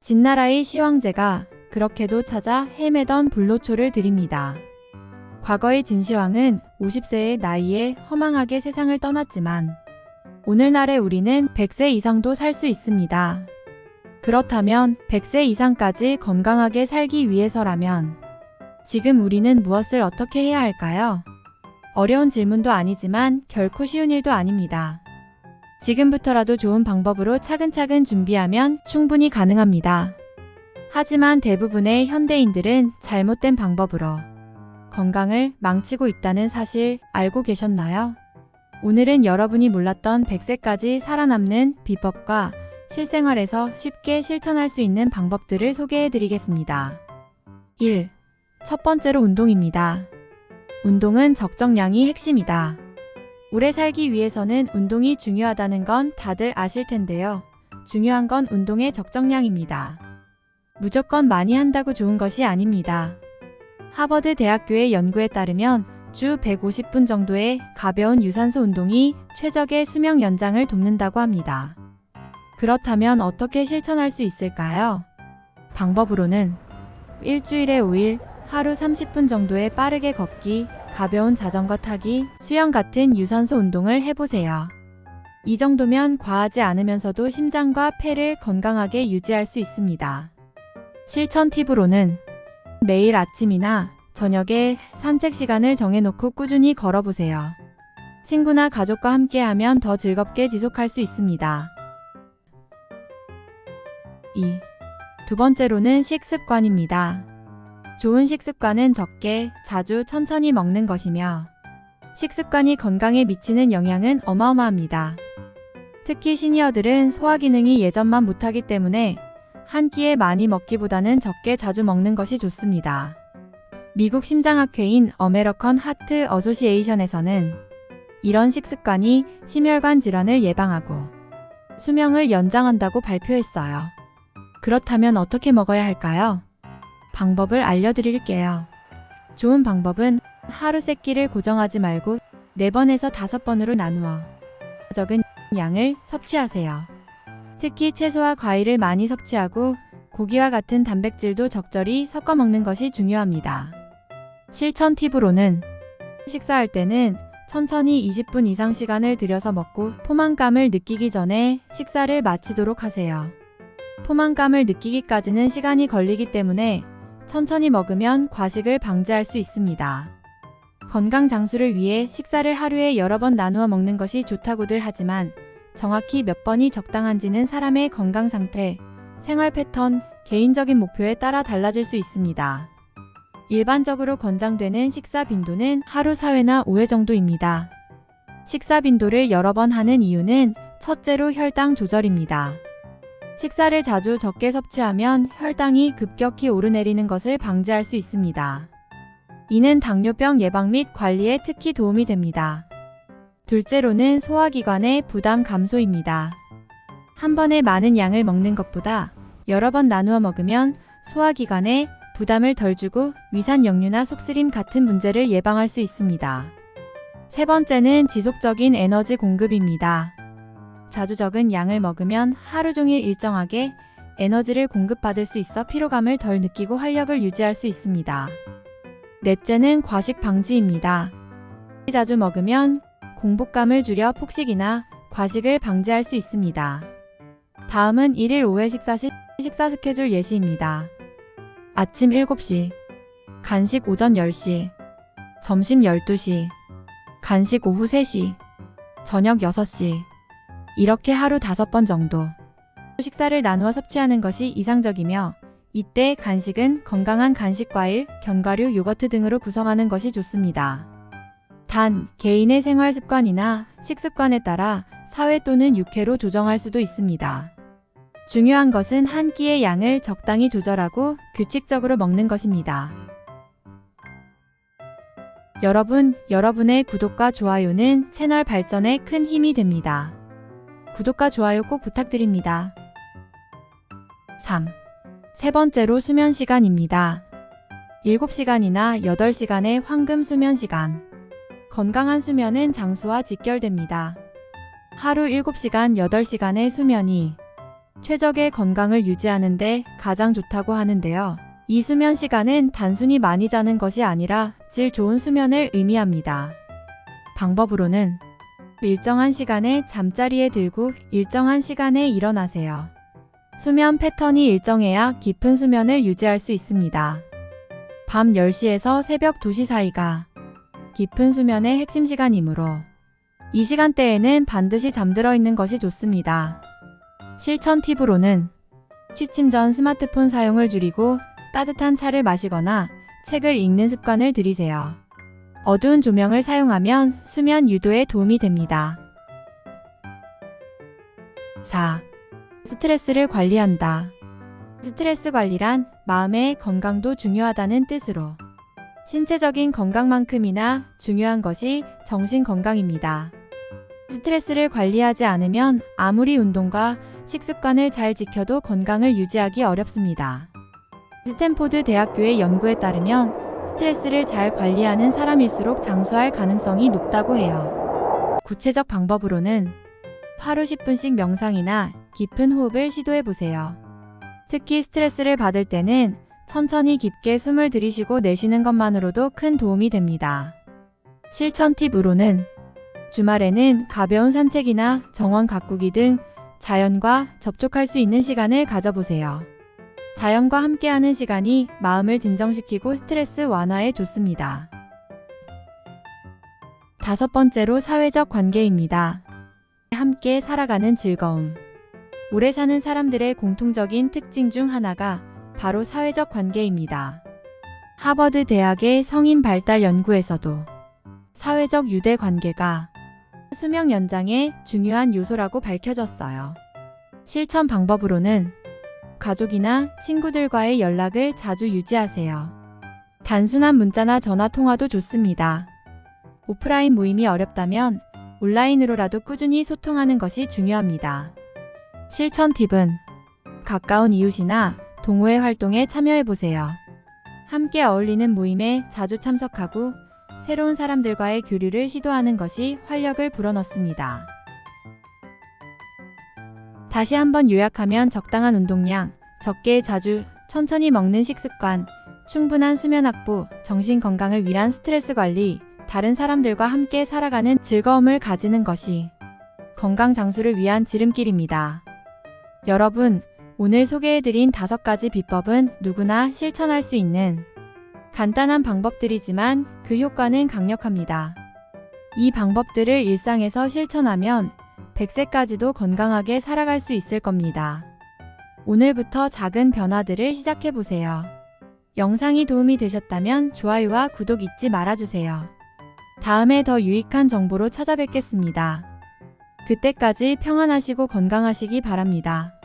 진나라의 시황제가 그렇게도 찾아 헤매던 불로초를 드립니다. 과거의 진시황은 50세의 나이에 허망하게 세상을 떠났지만 오늘날의 우리는 100세 이상도 살 수 있습니다. 그렇다면 100세 이상까지 건강하게 살기 위해서라면 지금 우리는 무엇을 어떻게 해야 할까요? 어려운 질문도 아니지만 결코 쉬운 일도 아닙니다. 지금부터라도 좋은 방법으로 차근차근 준비하면 충분히 가능합니다. 하지만 대부분의 현대인들은 잘못된 방법으로 건강을 망치고 있다는 사실 알고 계셨나요? 오늘은 여러분이 몰랐던 100세까지 살아남는 비법과 실생활에서 쉽게 실천할 수 있는 방법들을 소개해 드리겠습니다. 1. 첫 번째로 운동입니다. 운동은 적정량이 핵심이다. 오래 살기 위해서는 운동이 중요하다는 건 다들 아실 텐데요. 중요한 건 운동의 적정량입니다. 무조건 많이 한다고 좋은 것이 아닙니다. 하버드 대학교의 연구에 따르면 주 150분 정도의 가벼운 유산소 운동이 최적의 수명 연장을 돕는다고 합니다. 그렇다면 어떻게 실천할 수 있을까요? 방법으로는 일주일에 5일, 하루 30분 정도의 빠르게 걷기, 가벼운 자전거 타기, 수영 같은 유산소 운동을 해보세요. 이 정도면 과하지 않으면서도 심장과 폐를 건강하게 유지할 수 있습니다. 실천 팁으로는 매일 아침이나 저녁에 산책 시간을 정해놓고 꾸준히 걸어보세요. 친구나 가족과 함께하면 더 즐겁게 지속할 수 있습니다. 2. 두 번째로는 식습관입니다. 좋은 식습관은 적게, 자주, 천천히 먹는 것이며 식습관이 건강에 미치는 영향은 어마어마합니다. 특히 시니어들은 소화 기능이 예전만 못하기 때문에 한 끼에 많이 먹기보다는 적게 자주 먹는 것이 좋습니다. 미국 심장학회인 어메리컨 하트 어소시에이션에서는 이런 식습관이 심혈관 질환을 예방하고 수명을 연장한다고 발표했어요. 그렇다면 어떻게 먹어야 할까요? 방법을 알려드릴게요. 좋은 방법은 하루 세 끼를 고정하지 말고 4번에서 5번으로 나누어 적은 양을 섭취하세요. 특히 채소와 과일을 많이 섭취하고 고기와 같은 단백질도 적절히 섞어 먹는 것이 중요합니다. 실천 팁으로는 식사할 때는 천천히 20분 이상 시간을 들여서 먹고 포만감을 느끼기 전에 식사를 마치도록 하세요. 포만감을 느끼기까지는 시간이 걸리기 때문에 천천히 먹으면 과식을 방지할 수 있습니다. 건강 장수를 위해 식사를 하루에 여러 번 나누어 먹는 것이 좋다고들 하지만 정확히 몇 번이 적당한지는 사람의 건강 상태, 생활 패턴, 개인적인 목표에 따라 달라질 수 있습니다. 일반적으로 권장되는 식사 빈도는 하루 4회나 5회 정도입니다. 식사 빈도를 여러 번 하는 이유는 첫째로 혈당 조절입니다. 식사를 자주 적게 섭취하면 혈당이 급격히 오르내리는 것을 방지할 수 있습니다. 이는 당뇨병 예방 및 관리에 특히 도움이 됩니다. 둘째로는 소화기관의 부담 감소입니다. 한 번에 많은 양을 먹는 것보다 여러 번 나누어 먹으면 소화기관에 부담을 덜 주고 위산 역류나 속쓰림 같은 문제를 예방할 수 있습니다. 세 번째는 지속적인 에너지 공급입니다. 자주 적은 양을 먹으면 하루 종일 일정하게 에너지를 공급받을 수 있어 피로감을 덜 느끼고 활력을 유지할 수 있습니다. 넷째는 과식 방지입니다. 자주 먹으면 공복감을 줄여 폭식이나 과식을 방지할 수 있습니다. 다음은 1일 5회 식사 스케줄 예시입니다. 아침 7시, 간식 오전 10시, 점심 12시, 간식 오후 3시, 저녁 6시. 이렇게 하루 5번 정도 식사를 나누어 섭취하는 것이 이상적이며 이때 간식은 건강한 간식 과일, 견과류, 요거트 등으로 구성하는 것이 좋습니다. 단, 개인의 생활 습관이나 식습관에 따라 4회 또는 6회로 조정할 수도 있습니다. 중요한 것은 한 끼의 양을 적당히 조절하고 규칙적으로 먹는 것입니다. 여러분의 구독과 좋아요는 채널 발전에 큰 힘이 됩니다. 구독과 좋아요 꼭 부탁드립니다. 3. 세 번째로 수면 시간입니다. 7시간이나 8시간의 황금 수면 시간. 건강한 수면은 장수와 직결됩니다. 하루 7시간, 8시간의 수면이 최적의 건강을 유지하는 데 가장 좋다고 하는데요. 이 수면 시간은 단순히 많이 자는 것이 아니라 질 좋은 수면을 의미합니다. 방법으로는 일정한 시간에 잠자리에 들고 일정한 시간에 일어나세요. 수면 패턴이 일정해야 깊은 수면을 유지할 수 있습니다. 밤 10시에서 새벽 2시 사이가 깊은 수면의 핵심 시간이므로 이 시간대에는 반드시 잠들어 있는 것이 좋습니다. 실천 팁으로는 취침 전 스마트폰 사용을 줄이고 따뜻한 차를 마시거나 책을 읽는 습관을 들이세요. 어두운 조명을 사용하면 수면 유도에 도움이 됩니다. 4. 스트레스를 관리한다. 스트레스 관리란 마음의 건강도 중요하다는 뜻으로 신체적인 건강만큼이나 중요한 것이 정신 건강입니다. 스트레스를 관리하지 않으면 아무리 운동과 식습관을 잘 지켜도 건강을 유지하기 어렵습니다. 스탠포드 대학교의 연구에 따르면 스트레스를 잘 관리하는 사람일수록 장수할 가능성이 높다고 해요. 구체적 방법으로는 하루 10분씩 명상이나 깊은 호흡을 시도해 보세요. 특히 스트레스를 받을 때는 천천히 깊게 숨을 들이쉬고 내쉬는 것만으로도 큰 도움이 됩니다. 실천 팁으로는 주말에는 가벼운 산책이나 정원 가꾸기 등 자연과 접촉할 수 있는 시간을 가져보세요. 자연과 함께하는 시간이 마음을 진정시키고 스트레스 완화에 좋습니다. 5번째로 사회적 관계입니다. 함께 살아가는 즐거움. 오래 사는 사람들의 공통적인 특징 중 하나가 바로 사회적 관계입니다. 하버드 대학의 성인 발달 연구에서도 사회적 유대 관계가 수명 연장의 중요한 요소라고 밝혀졌어요. 실천 방법으로는 가족이나 친구들과의 연락을 자주 유지하세요. 단순한 문자나 전화 통화도 좋습니다. 오프라인 모임이 어렵다면 온라인으로라도 꾸준히 소통하는 것이 중요합니다. 실천 팁은 가까운 이웃이나 동호회 활동에 참여해보세요. 함께 어울리는 모임에 자주 참석하고 새로운 사람들과의 교류를 시도하는 것이 활력을 불어넣습니다. 다시 한번 요약하면 적당한 운동량, 적게 자주, 천천히 먹는 식습관, 충분한 수면 확보, 정신 건강을 위한 스트레스 관리, 다른 사람들과 함께 살아가는 즐거움을 가지는 것이 건강 장수를 위한 지름길입니다. 여러분, 오늘 소개해드린 5가지 비법은 누구나 실천할 수 있는 간단한 방법들이지만 그 효과는 강력합니다. 이 방법들을 일상에서 실천하면 100세까지도 건강하게 살아갈 수 있을 겁니다. 오늘부터 작은 변화들을 시작해보세요. 영상이 도움이 되셨다면 좋아요와 구독 잊지 말아주세요. 다음에 더 유익한 정보로 찾아뵙겠습니다. 그때까지 평안하시고 건강하시기 바랍니다.